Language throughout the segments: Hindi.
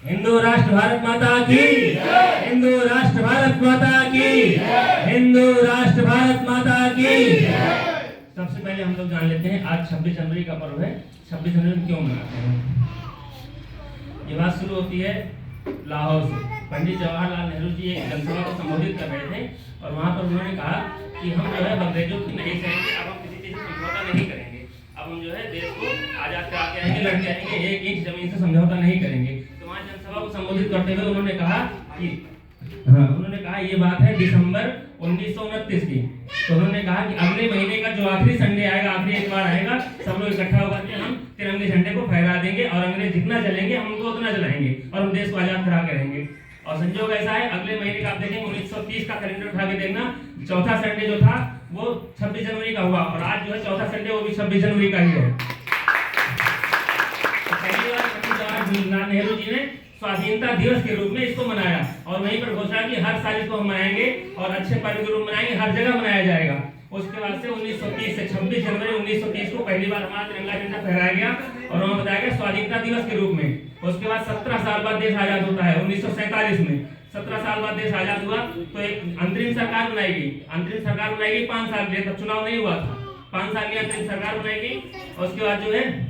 हिंदू राष्ट्र भारत माता की, हिंदू राष्ट्र भारत माता की, हिंदू राष्ट्र भारत माता की। सबसे पहले हम लोग जान लेते हैं आज 26 जनवरी का पर्व है। 26 जनवरी क्यों मनाते हैं? ये बात शुरू होती है लाहौर से। पंडित जवाहरलाल नेहरू जी एक जनसभा को संबोधित कर रहे थे और वहां पर उन्होंने कहा कि हम जो है अंग्रेजों की नहीं सहेंगे, अब हम किसी चीज से समझौता नहीं करेंगे, अब हम जो है देश को आजाद करा के आएंगे, लड़के आएंगे, एक इंच जमीन से समझौता नहीं करेंगे। तो वहां जनसभा को संबोधित करते हुए उन्होंने कहा ये बात है दिसंबर 1929 की। तो उन्होंने कहा कि अगले महीने का जो आखिरी संडे आएगा, आखिरी इतवार आएगा, सब लोग इकट्ठा होकर के हम तिरंगे झंडे को फहरा देंगे और अंग्रेज जितना चलेंगे हम उनको उतना चलाएंगे और हम देश को आजाद करा के रहेंगे। और संजोग ऐसा है अगले महीने का आप देखेंगे 1930 का कैलेंडर उठा के देखना, चौथा संडे जो था वो 26 जनवरी का हुआ और आज जो है चौथा संडे वो भी 26 जनवरी का ही है। पहली बार पंडित जवाहरलाल नेहरू जी ने स्वाधीनता दिवस के रूप में इसको मनाया और वहीं पर घोषणा की हर साल इसको हम मनाएंगे और अच्छे पर्व के रूप में मनाएंगे, हर जगह मनाया जाएगा। उसके बाद से 1930 से 26 जनवरी 1930 को पहली बार हमारा तिरंगा झंडा फहराया गया और वहां बताया गया स्वाधीनता दिवस के रूप में। उसके बाद 17 साल बाद देश आजाद होता है 1947 में। 17 साल बाद देश आजाद हुआ तो एक अंतरिम सरकार बनाई गई। अंतरिम सरकार बनाई गई 5 साल के लिए, तब चुनाव नहीं हुआ था। 5 साल की अंतरिम सरकार बनाई गई और उसके बाद जो है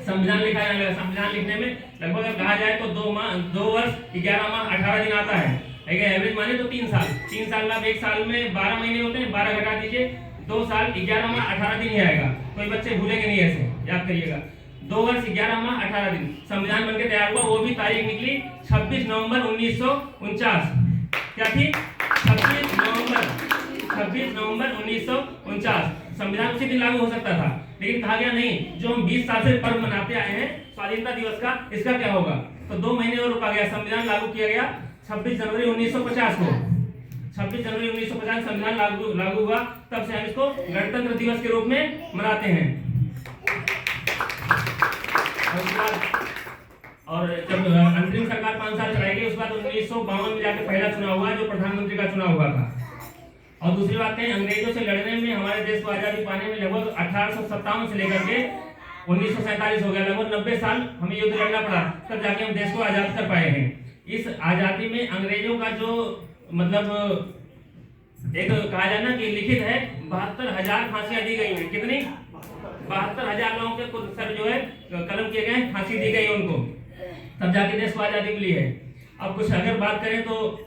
संविधान लिखा जाने लगा। संविधान लिखने में लगभग अगर कहा जाए तो 2 वर्ष 11 माह 18 दिन आता है, एवरेज माने तो 3 साल। 3 साल में एक साल में 12 महीने होते हैं, 12 घटा दीजिए, 2 साल 11 माह 18 दिन ही आएगा। कोई बच्चे भूलेंगे नहीं, ऐसे याद करिएगा। 2 वर्ष 11 माह 18 दिन संविधान बनकर तैयार हुआ। वो भी तारीख निकली 26 नवंबर 1949। क्या थी? 26 नवंबर 1949। संविधान उसी दिन लागू हो सकता था, लेकिन कहा गया नहीं, जो हम 20 साल से पर्व मनाते आए हैं स्वाधीनता दिवस का, इसका क्या होगा? तो 2 महीने और रुका गया, संविधान लागू किया गया 26 जनवरी 1950 को। 26 जनवरी 1950 संविधान लागू हुआ, तब से हम इसको गणतंत्र दिवस के रूप में मनाते हैं। और जब अंतरिम सरकार 5 साल चलाएगी, उसके बाद 1952 में जाकर पहला चुनाव हुआ जो प्रधानमंत्री का चुनाव हुआ था। और दूसरी बात है, अंग्रेजों से लड़ने में हमारे देश को आजादी पाने में लगभग 1857 से लेकर के 1947 हो गया, लगभग 90 साल हमें युद्ध लड़ना पड़ा, तब जाके हम देश को आजाद कर पाए हैं। इस आजादी में अंग्रेजों का जो मतलब एक कहा जाए ना कि लिखित है 72,000 फांसियां दी गई हैं। कितनी? 72,000 लोगों के खुद सर जो है कलम किए गए, फांसी दी गई उनको, तब जाके देश को आजादी मिली है। अब कुछ अगर बात करें तो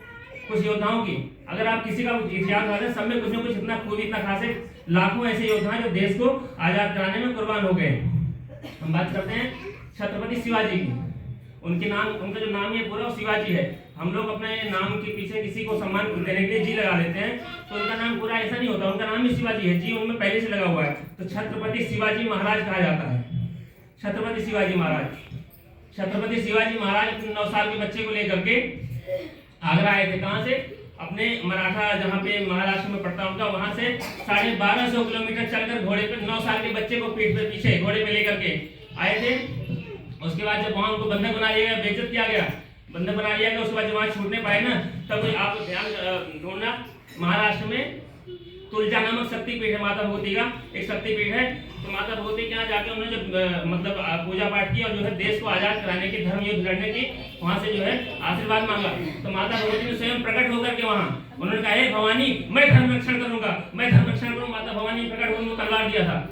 कुछ योद्धाओं की, अगर आप किसी का इतिहास बताएं, सब में कुछ न कुछ इतना खूबी, इतना खास है। लाखों ऐसे योद्धा जो देश को आजाद कराने में कुर्बान हो गए। हम बात करते हैं छत्रपति शिवाजी की। उनका जो नाम है पूरा शिवाजी है। हम लोग अपने नाम के पीछे किसी को सम्मान देने के लिए जी लगा लेते हैं, तो उनका नाम पूरा ऐसा नहीं होता, उनका नाम ही शिवाजी है, जी उनमें पहले से लगा हुआ है, तो छत्रपति शिवाजी महाराज कहा जाता है। छत्रपति शिवाजी महाराज 9 साल के बच्चे को लेकर के आगरा आए थे। कहां से? अपने मराठा, जहां पे महाराष्ट्र में पड़ता उनका, वहां से 1250 किलोमीटर चलकर घोड़े पे 9 साल के बच्चे को पीठ पे पीछे घोड़े पे लेकर के आए थे। उसके बाद जब वहां उनको बंधक बना लिया गया, बेइज्जत किया गया, बंधक बना लिया गया, उसके बाद जब वहां छूटने पाए ना, तब आप ध्यान ढूंढना, महाराष्ट्र में तुलजा नामक शक्तिपीठ है, माता भगवती का एक शक्तिपीठ है। तो माता भगवती के यहाँ जाके उन्होंने जब मतलब पूजा पाठ की और जो है देश को आजाद कराने की, धर्म युद्ध लड़ने की, वहां से जो है आशीर्वाद मांगा, तो माता भगवती ने स्वयं प्रकट होकर के वहां उन्होंने कहा, हे भवानी, मैं धर्म रक्षण करूंगा, मैं धर्म रक्षण करूंगा। माता भवानी प्रकट होकर उनको तलवार दिया था।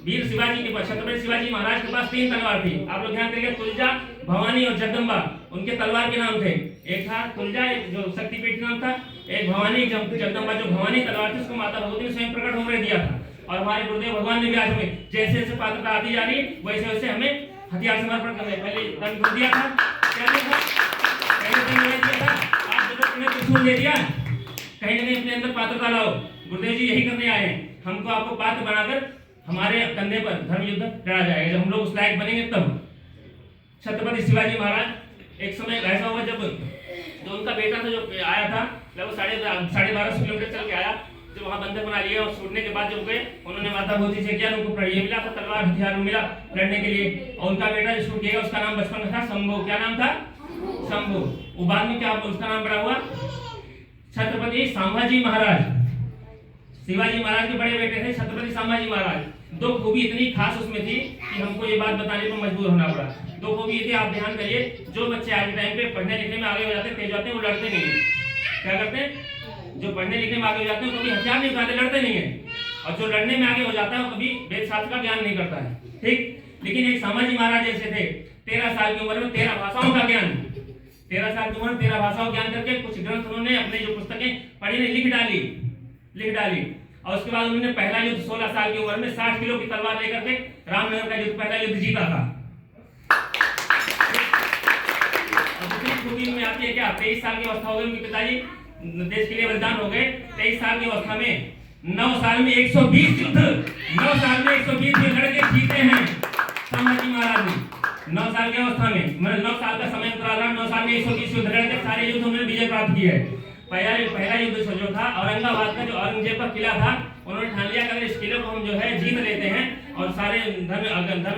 वीर शिवाजी के पास, छत्रपति शिवाजी महाराज के पास 3 तलवार थी। आप लोग ध्यान करिएगा, तुलजा, भवानी और जगदम्बा उनके तलवार के नाम थे। एक था तुलजा, एक जो शक्तिपीठ नाम था, एक भवानी जगदम्बा, जो भवानी तलवार थी उसको माता भगवती ने स्वयं प्रकट होकर दिया था। और हमारे गुरुदेव भगवान ने भी आज हमें जैसे जैसे पात्रता आती जा रही वैसे वैसे हमें हथियार समर्पण करने, पहले दंड दिया था, क्या नहीं था? पहले दंड दिया था, आज जब तुम्हें त्रिशूल दे दिया, कहीं न कहीं अपने अंदर पात्रता लाओ। गुरुदेव जी यही करने आए हैं, हमको आपको पात्र बनाकर हमारे कंधे पर धर्म युद्ध लड़ा जाएगा। जब हम लोग उस लायक बनेंगे तब। छत्रपति शिवाजी महाराज, एक समय ऐसा हुआ जब जो उनका बेटा था, जो आया था लगभग 1250 किलोमीटर चल के आया, जब वहां बंधक बना लिया और छूटने के बाद जब गए, उन्होंने माता भगवती से किया, उनको ये मिला था तलवार, हथियार मिला लड़ने के लिए। और उनका बेटा जो छूट गया, उसका नाम बचपन में था शंभू। क्या नाम था? शंभू। वो बाद में क्या उसका नाम बड़ा हुआ? छत्रपति संभाजी महाराज। शिवाजी महाराज के बड़े बेटे थे छत्रपति संभाजी महाराज। दो खूबी इतनी खास उसमें थी कि हमको ये बात बताने पर मजबूर होना पड़ा। दो खूबी ये थी, आप ध्यान करिए, जो बच्चे आज के टाइम पे पढ़ने लिखने में आगे हो जाते हैं, तेज होते हैं, वो लड़ते नहीं है। क्या करते हैं? जो पढ़ने लिखने में आगे हो जाते हैं कभी हथियार नहीं उठाते, लड़ते नहीं है। और जो लड़ने में आगे हो जाता है वो कभी वेद शास्त्र का ज्ञान नहीं करता है। ठीक, लेकिन एक संभाजी महाराज जैसे थे, 13 साल की उम्र में 13 भाषाओं का ज्ञान, 13 साल की उम्र में 13 भाषाओं ज्ञान करके कुछ ग्रंथ उन्होंने अपने जो पुस्तकें पढ़ी नहीं लिख डाली। और उसके बाद उन्होंने पहला युद्ध 16 साल की उम्र में 60 किलो की तलवार लेकर के रामनगर का युद्ध, पहला युद्ध जीता था। और दूसरी खूबी में आती है क्या, 23 साल की अवस्था हो गई उनके पिताजी देश के लिए बलिदान हो गए। 23 साल की अवस्था में 9 साल में 120 युद्ध, 9 साल में 120 युद्ध लड़के जीते हैं संभाजी महाराज ने। 9 साल की अवस्था में, मतलब 9 साल का समय अंतराल रहा, 9 साल में 120 युद्ध लड़के सारे युद्ध उन्होंने विजय प्राप्त किया है। पहला युद्ध जो था औरंगाबाद का, जो औरंगजेब का किला था, उन्होंने ठान लिया कि अगर इस किले को हम जो है जीत लेते हैं और सारे धन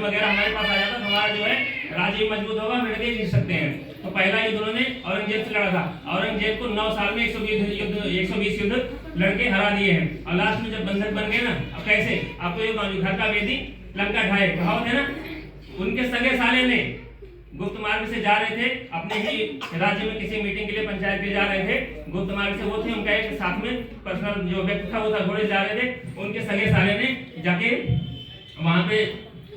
वगैरह हमारे पास आ जाता तो हमारा जो है राज्य मजबूत होगा, हम लड़के जीत सकते हैं। तो पहला युद्ध उन्होंने औरंगजेब से लड़ा था। औरंगजेब को 9 साल में 120 युद्ध लड़के हरा दिए हैं। और लास्ट में जब बंधक बन गए ना, अब कैसे, आपको ये घर का वेदी लंका ढाए कहावत है ना, उनके सगे साले ने गुप्त मार्ग से जा रहे थे, अपने ही राज्य में किसी मीटिंग के लिए पंचायत के जा रहे थे, गुप्त मार्ग से वो थे, उनका एक साथ में पर्सनल जो व्यक्ति था वो था, घोड़े जा रहे थे। उनके सगे साले ने जाके वहां पे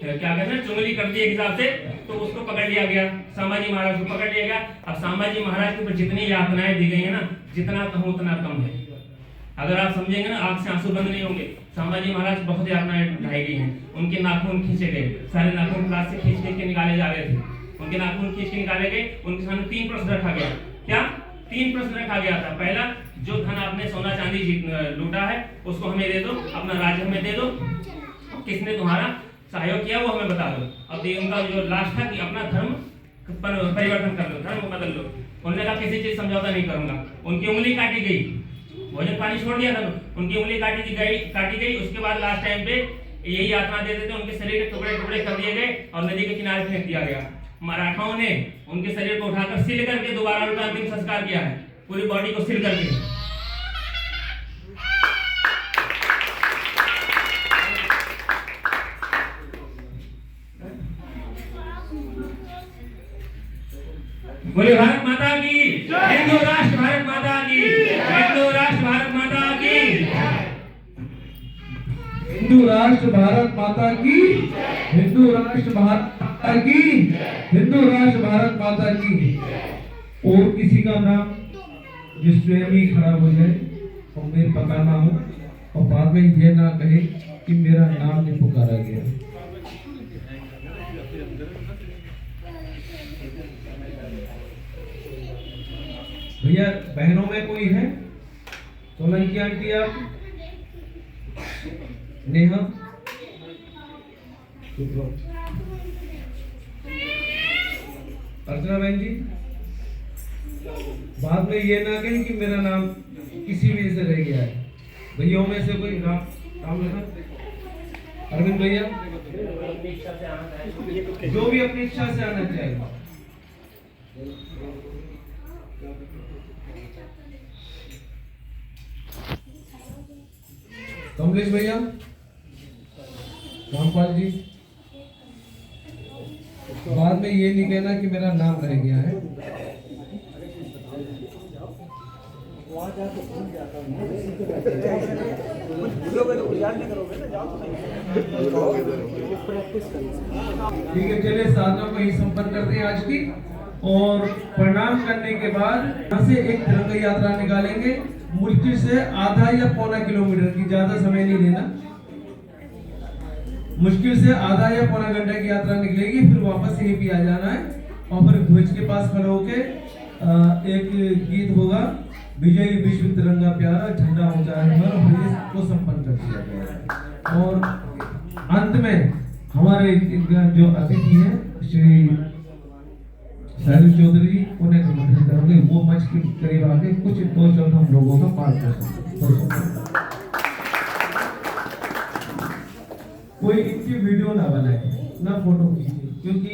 क्या कहते हैं चुंगली कर दी एक हिसाब से, तो उसको पकड़ लिया गया, संभाजी महाराज को पकड़ लिया गया। अब संभाजी महाराज के ऊपर जितनी यातनाएं दी गई है ना, जितना कहूँ उतना कम है। अगर आप समझेंगे ना, आंख से आंसू बंद नहीं होंगे। संभाजी महाराज बहुत यातनाएं ढाई गई हैं, उनके नाखून खींचे गए, सारे नाखून क्लास से खींच के निकाले जा रहे थे, उनके नाखून खींच के निकाले गए। उनके सामने 3 प्रश्न रखा गया। क्या 3 प्रश्न रखा गया था? पहला, जो धन आपने सोना चांदी लूटा है उसको हमें दे दो, अपना राज्य हमें दे दो, किसने तुम्हारा सहयोग किया वो हमें बता दो। अब उनका जो लास्ट था कि अपना धर्म परिवर्तन कर लो, धर्म बदल लो। उन्होंने कहा किसी चीज समझौता नहीं करूंगा। उनकी उंगली काटी गई, भोजन पानी छोड़ दिया था, उनकी उंगली काटी गई। उसके बाद लास्ट टाइम पे यही यातना देते थे, उनके शरीर के टुकड़े टुकड़े कर दिए गए और नदी के किनारे फेंक दिया गया। मराठाओं ने उनके शरीर को उठाकर सिल करके दोबारा उनका अंतिम संस्कार किया है, पूरी बॉडी को सिल करके। बोले भारत माता की, हिंदू राष्ट्र भारत माता की, हिंदू राष्ट्र भारत माता की, हिंदू राष्ट्र भारत माता की, हिंदू राष्ट्र भारत माता की, हिंदू राष्ट्र भारत माता की। और किसी का नाम जो स्वयं ही खराब हो जाए और मैं पकाना हो और बाद में ये ना कहे कि मेरा नाम नहीं पुकारा गया। भैया बहनों में कोई है? सोलंकी आंटी, आप, नेहा, अर्चना बहन जी, बाद में ये ना कहें कि मेरा नाम किसी भी से रह गया है। भैया में से कोई नाम लेना? अरविंद भैया, जो भी अपनी इच्छा से आना चाहिए। कमलेश भैया, रामपाल जी, बाद में ये नहीं कहना कि मेरा नाम रह गया है। ठीक है, चलिए साधना को ही संपन्न करते हैं आज की। और प्रणाम करने के बाद यहाँ से एक तिरंगा यात्रा निकालेंगे, मुश्किल से आधा या पौना किलोमीटर की, ज्यादा समय नहीं लेना, मुश्किल से आधा या पौना घंटा की यात्रा निकलेगी। फिर वापस यहीं भी आ जाना है और फिर ध्वज के पास खड़े होके एक गीत होगा, विजयी विश्व तिरंगा प्यारा, झंडा ऊंचा है हमारा, को संपन्न कर दिया जाएगा। और अंत में हमारे जो अतिथि हैं श्री साहिल चौधरी, उन्हें निमंत्रित करोगे, वो मंच के करीब आके कुछ 2 शब्द हम लोगों का पाठ कर सकते। कोई इनकी वीडियो ना बनाए, ना फोटो खींचे, क्योंकि